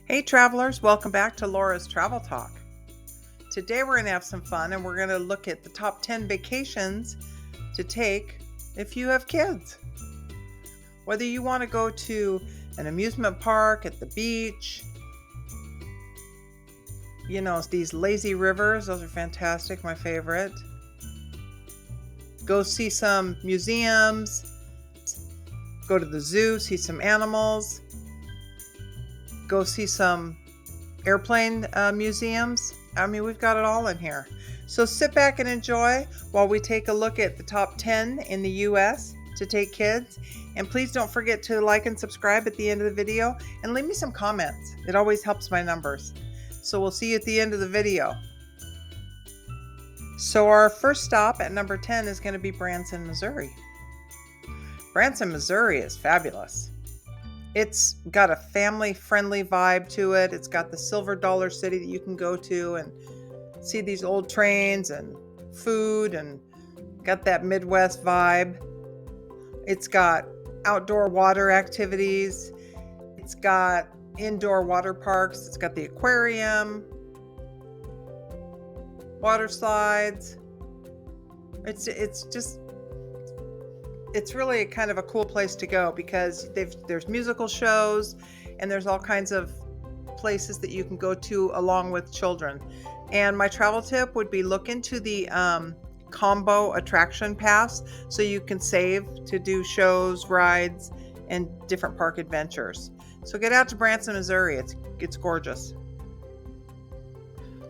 Hey travelers, welcome back to Laura's Travel Talk. Today we're going to have some fun and we're going to look at the top 10 vacations to take if you have kids. Whether you want to go to an amusement park, at the beach, these lazy rivers, those are fantastic, my favorite. Go see some museums, go to the zoo, see some animals. Go see some airplane museums. We've got it all in here. So sit back and enjoy while we take a look at the top 10 in the U.S. to take kids. And please don't forget to like and subscribe at the end of the video and leave me some comments. It always helps my numbers. So we'll see you at the end of the video. So our first stop at number 10 is going to be Branson, Missouri. Branson, Missouri is fabulous. It's got a family-friendly vibe to it. It's got the Silver Dollar City that you can go to and see these old trains and food, and got that Midwest vibe. It's got outdoor water activities. It's got indoor water parks. It's got the aquarium, water slides. It's really kind of a cool place to go because there's musical shows and there's all kinds of places that you can go to along with children. And my travel tip would be look into the combo attraction pass so you can save to do shows, rides, and different park adventures. So get out to Branson, Missouri. It's gorgeous.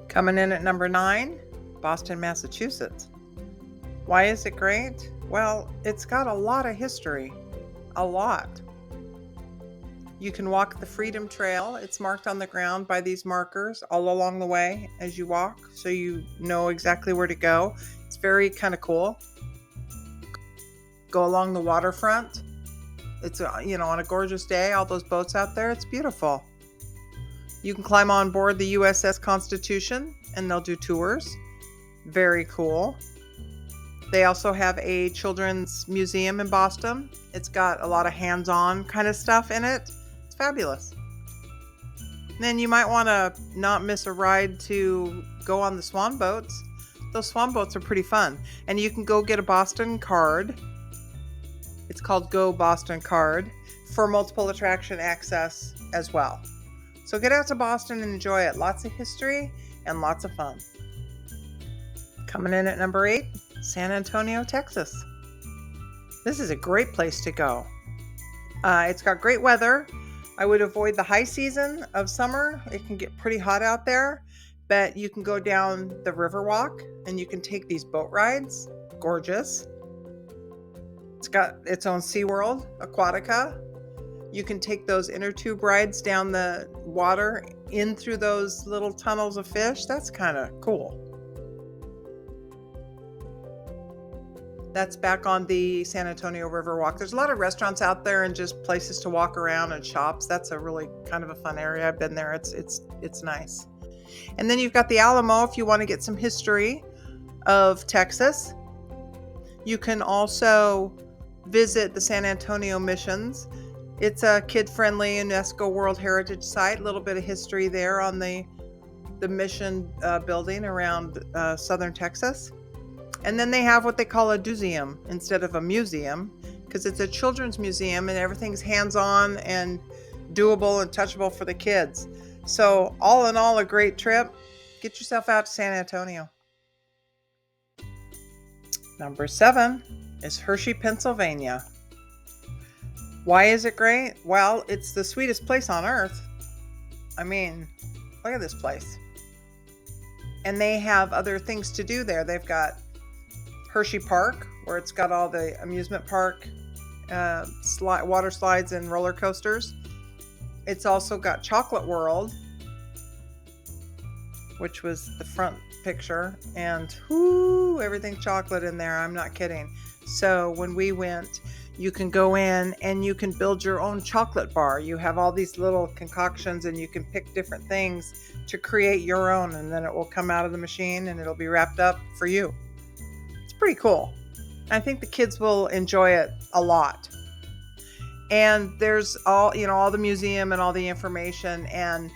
Coming in at number 9, Boston, Massachusetts. Why is it great? Well, it's got a lot of history. A lot. You can walk the Freedom Trail. It's marked on the ground by these markers all along the way as you walk, so you know exactly where to go. It's very kind of cool. Go along the waterfront. It's, on a gorgeous day, all those boats out there, it's beautiful. You can climb on board the USS Constitution and they'll do tours. Very cool. They also have a children's museum in Boston. It's got a lot of hands-on kind of stuff in it. It's fabulous. Then you might want to not miss a ride to go on the swan boats. Those swan boats are pretty fun. And you can go get a Boston card. It's called Go Boston Card for multiple attraction access as well. So get out to Boston and enjoy it. Lots of history and lots of fun. Coming in at number 8. San Antonio, Texas. This is a great place to go. It's got great weather. I would avoid the high season of summer. It can get pretty hot out there, but you can go down the Riverwalk and you can take these boat rides. Gorgeous. It's got its own SeaWorld, Aquatica. You can take those inner tube rides down the water in through those little tunnels of fish. That's kind of cool. That's back on the San Antonio Riverwalk. There's a lot of restaurants out there and just places to walk around and shops. That's a really kind of a fun area. I've been there. It's nice. And then you've got the Alamo if you want to get some history of Texas. You can also visit the San Antonio Missions. It's a kid-friendly UNESCO World Heritage Site. A little bit of history there on the mission building around southern Texas. And then they have what they call a dooseum instead of a museum because it's a children's museum and everything's hands-on and doable and touchable for the kids. So all in all, a great trip. Get yourself out to San Antonio. Number 7 is Hershey, Pennsylvania. Why is it great? Well, it's the sweetest place on earth. Look at this place. And they have other things to do there. They've got Hersheypark, where it's got all the amusement park, water slides and roller coasters. It's also got Chocolate World, which was the front picture, and everything chocolate in there. I'm not kidding. So when we went, you can go in and you can build your own chocolate bar. You have all these little concoctions and you can pick different things to create your own, and then it will come out of the machine and it'll be wrapped up for you. Pretty cool. I think the kids will enjoy it a lot. And there's all the museum and all the information. And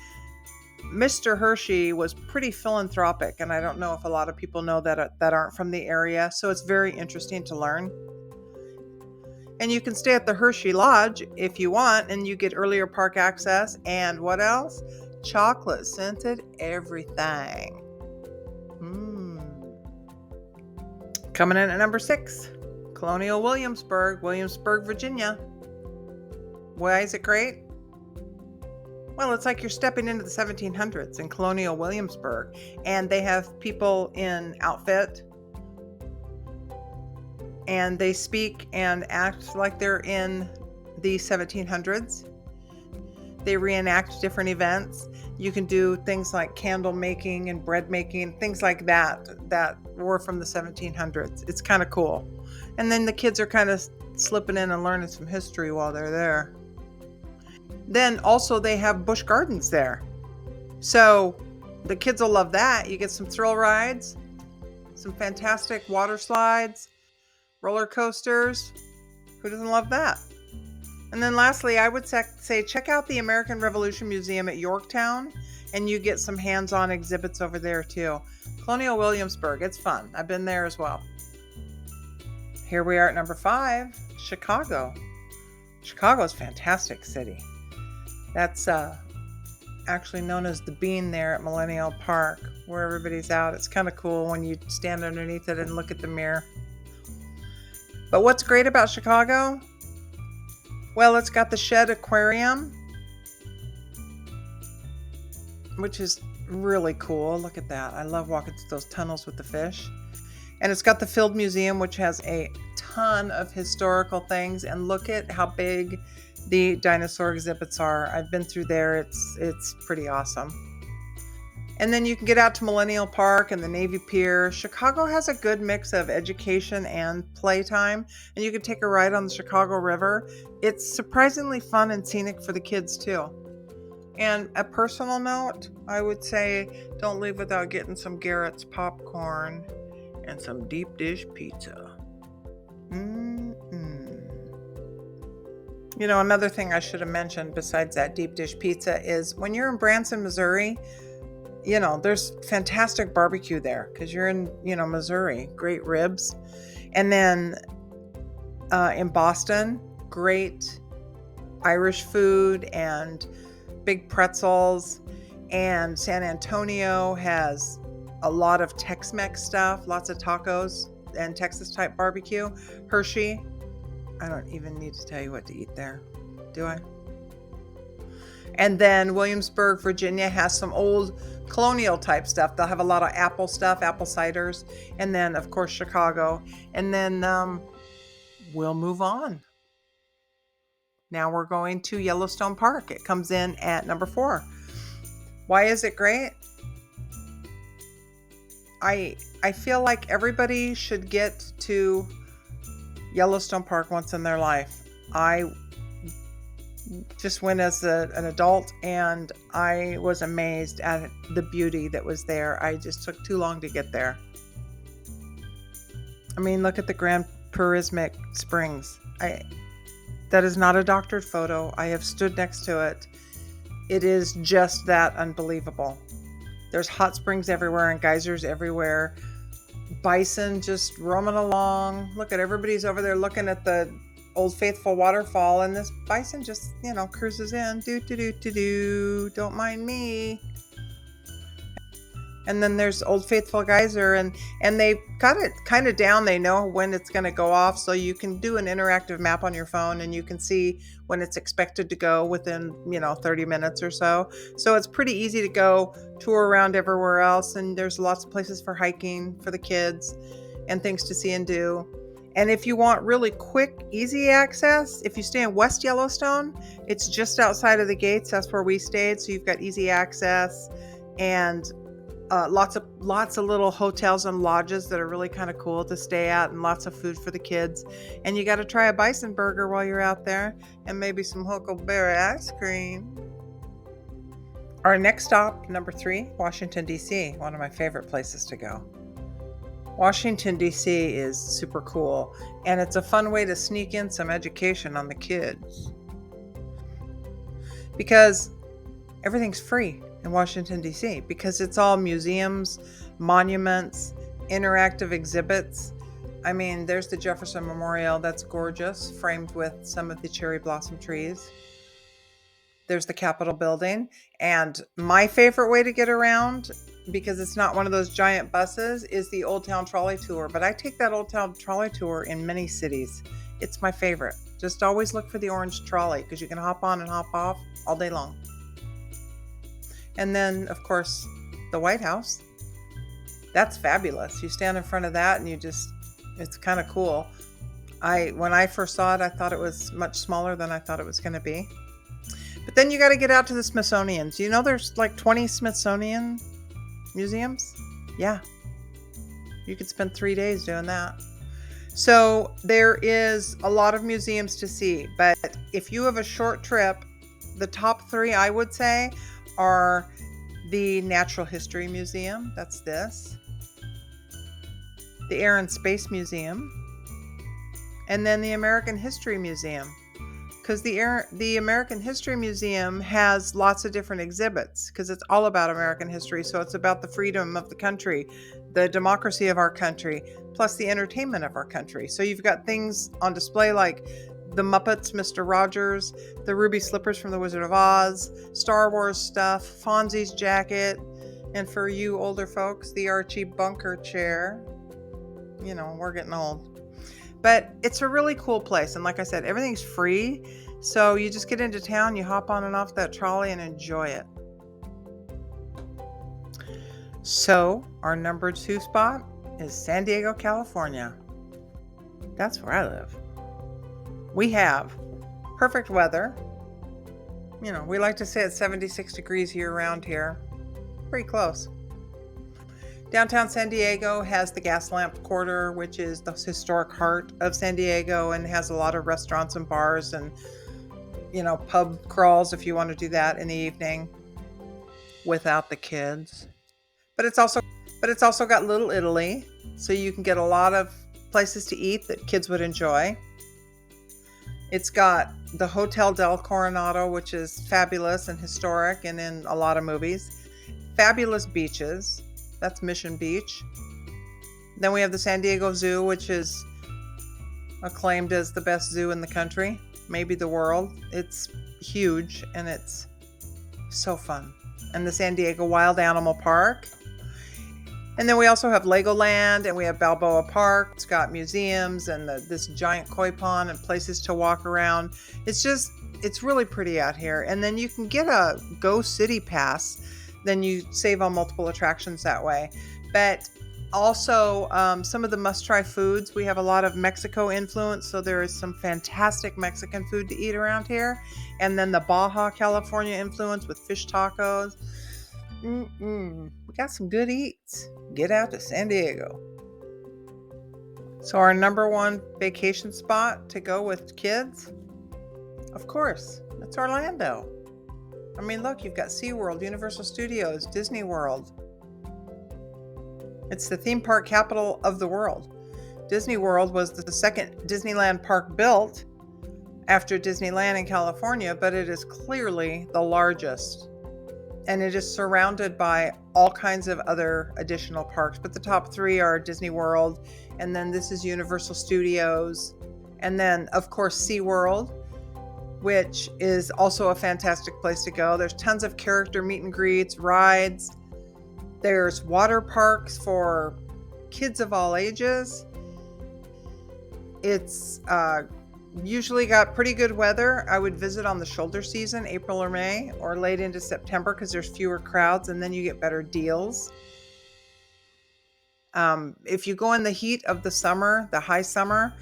Mr. Hershey was pretty philanthropic, and I don't know if a lot of people know that aren't from the area, so it's very interesting to learn. And you can stay at the Hershey Lodge if you want, and you get earlier park access. And what else? Chocolate scented everything. Coming in at number 6, Colonial Williamsburg, Virginia. Why is it great? Well, it's like you're stepping into the 1700s in Colonial Williamsburg, and they have people in outfit, and they speak and act like they're in the 1700s. They reenact different events. You can do things like candle making and bread making, things like that were from the 1700s. It's kind of cool. And then the kids are kind of slipping in and learning some history while they're there. Then also they have Busch Gardens there. So the kids will love that. You get some thrill rides, some fantastic water slides, roller coasters. Who doesn't love that? And then lastly, I would say check out the American Revolution Museum at Yorktown, and you get some hands-on exhibits over there too. Colonial Williamsburg, it's fun. I've been there as well. Here we are at number 5, Chicago. Chicago's a fantastic city. That's actually known as the Bean there at Millennium Park, where everybody's out. It's kind of cool when you stand underneath it and look at the mirror. But what's great about Chicago? Well, it's got the Shed Aquarium, which is really cool. Look at that. I love walking through those tunnels with the fish. And it's got the Field Museum, which has a ton of historical things. And look at how big the dinosaur exhibits are. I've been through there. It's pretty awesome. And then you can get out to Millennium Park and the Navy Pier. Chicago has a good mix of education and playtime, and you can take a ride on the Chicago River. It's surprisingly fun and scenic for the kids too. And a personal note, I would say don't leave without getting some Garrett's popcorn and some deep dish pizza. Another thing I should have mentioned besides that deep dish pizza is when you're in Branson, Missouri, there's fantastic barbecue there because you're in, Missouri, great ribs. And then in Boston, great Irish food and big pretzels. And San Antonio has a lot of Tex-Mex stuff, lots of tacos and Texas type barbecue. Hershey, I don't even need to tell you what to eat there, do I? And then Williamsburg, Virginia has some old Colonial type stuff. They'll have a lot of apple stuff, apple ciders. And then, of course, Chicago. And then we'll move on. Now we're going to Yellowstone Park. It comes in at number 4. Why is it great? I feel like everybody should get to Yellowstone Park once in their life. I just went as an adult, and I was amazed at the beauty that was there. I just took too long to get there. I mean, look at the Grand Purismic Springs. That is not a doctored photo. I have stood next to it. It is just that unbelievable. There's hot springs everywhere and geysers everywhere. Bison just roaming along. Look at everybody's over there looking at the Old Faithful waterfall, and this bison just, cruises in. Don't mind me. And then there's Old Faithful Geyser, and they got it kind of down. They know when it's going to go off, so you can do an interactive map on your phone, and you can see when it's expected to go within, 30 minutes or so. So it's pretty easy to go tour around everywhere else, and there's lots of places for hiking for the kids and things to see and do. And if you want really quick, easy access, if you stay in West Yellowstone, it's just outside of the gates. That's where we stayed. So you've got easy access and lots of little hotels and lodges that are really kind of cool to stay at, and lots of food for the kids. And you got to try a bison burger while you're out there, and maybe some huckleberry ice cream. Our next stop, number 3, Washington, D.C., one of my favorite places to go. Washington, D.C. is super cool, and it's a fun way to sneak in some education on the kids. because everything's free in Washington, D.C. because it's all museums, monuments, interactive exhibits. I mean, there's the Jefferson Memorial. That's gorgeous, framed with some of the cherry blossom trees. There's the Capitol building. And my favorite way to get around, because it's not one of those giant buses, is the Old Town Trolley Tour. But I take that Old Town Trolley Tour in many cities. It's my favorite. Just always look for the orange trolley because you can hop on and hop off all day long. And then, of course, the White House. That's fabulous. You stand in front of that and it's kind of cool. When I first saw it, I thought it was much smaller than I thought it was going to be. But then you got to get out to the Smithsonian. Do you know there's like 20 Smithsonian museums? Yeah. You could spend 3 days doing that. So there is a lot of museums to see. But if you have a short trip, the top 3 I would say are the Natural History Museum. That's this. The Air and Space Museum. And then the American History Museum. Because the American History Museum has lots of different exhibits because it's all about American history. So it's about the freedom of the country, the democracy of our country, plus the entertainment of our country. So you've got things on display like the Muppets, Mr. Rogers, the Ruby Slippers from the Wizard of Oz, Star Wars stuff, Fonzie's jacket, and for you older folks, the Archie Bunker chair. You know, we're getting old. But it's a really cool place. And like I said, everything's free. So you just get into town, you hop on and off that trolley and enjoy it. So our number 2 spot is San Diego, California. That's where I live. We have perfect weather. You know, we like to say it's 76 degrees year round here. Pretty close. Downtown San Diego has the Gaslamp Quarter, which is the historic heart of San Diego and has a lot of restaurants and bars and, you know, pub crawls if you want to do that in the evening without the kids. But it's also got Little Italy, so you can get a lot of places to eat that kids would enjoy. It's got the Hotel del Coronado, which is fabulous and historic and in a lot of movies. Fabulous beaches. That's Mission Beach. Then we have the San Diego Zoo, which is acclaimed as the best zoo in the country, maybe the world. It's huge and it's so fun. And the San Diego Wild Animal Park. And then we also have Legoland and we have Balboa Park. It's got museums and this giant koi pond and places to walk around. It's really pretty out here. And then you can get a Go City Pass. Then you save on multiple attractions that way. But also some of the must-try foods. We have a lot of Mexico influence, so there is some fantastic Mexican food to eat around here. And then the Baja California influence with fish tacos. We got some good eats. Get out to San Diego. So our number 1 vacation spot to go with kids, of course, it's Orlando. I mean, look, you've got SeaWorld, Universal Studios, Disney World. It's the theme park capital of the world. Disney World was the second Disneyland park built after Disneyland in California, but it is clearly the largest. And it is surrounded by all kinds of other additional parks. But the top 3 are Disney World, and then this is Universal Studios, and then, of course, SeaWorld, which is also a fantastic place to go. There's tons of character meet and greets, rides. There's water parks for kids of all ages. It's usually got pretty good weather. I would visit on the shoulder season, April or May, or late into September because there's fewer crowds and then you get better deals. If you go in the heat of the summer, the high summer,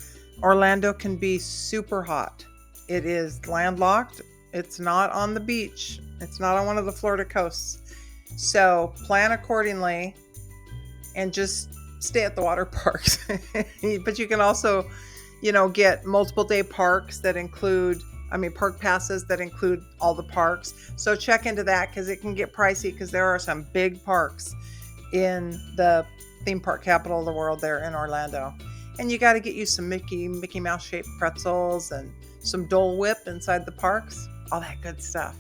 Orlando can be super hot. It is landlocked. It's not on the beach. It's not on one of the Florida coasts. So plan accordingly and just stay at the water parks. But you can also, get multiple day parks that include, park passes that include all the parks. So check into that because it can get pricey because there are some big parks in the theme park capital of the world there in Orlando. And you got to get you some Mickey Mouse shaped pretzels and some Dole Whip inside the parks, all that good stuff.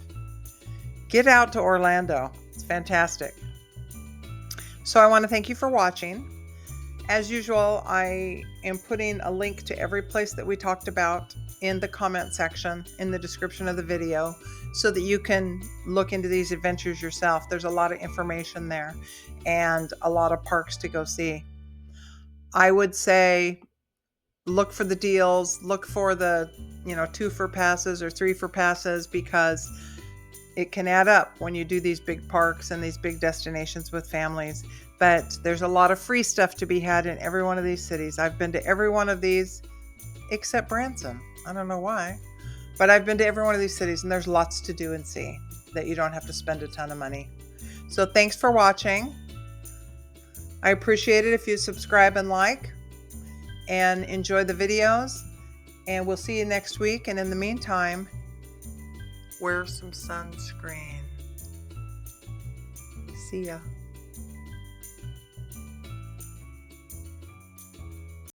Get out to Orlando. It's fantastic. So I want to thank you for watching. As usual, I am putting a link to every place that we talked about in the comment section in the description of the video so that you can look into these adventures yourself. There's a lot of information there and a lot of parks to go see. I would say look for the deals, look for the 2 for passes or 3 for passes, because it can add up when you do these big parks and these big destinations with families. But there's a lot of free stuff to be had in every one of these cities. I've been to every one of these except Branson. I don't know why, but I've been to every one of these cities, and there's lots to do and see that you don't have to spend a ton of money. So thanks for watching. I appreciate it if you subscribe and like and enjoy the videos, and we'll see you next week. And in the meantime, wear some sunscreen. See ya.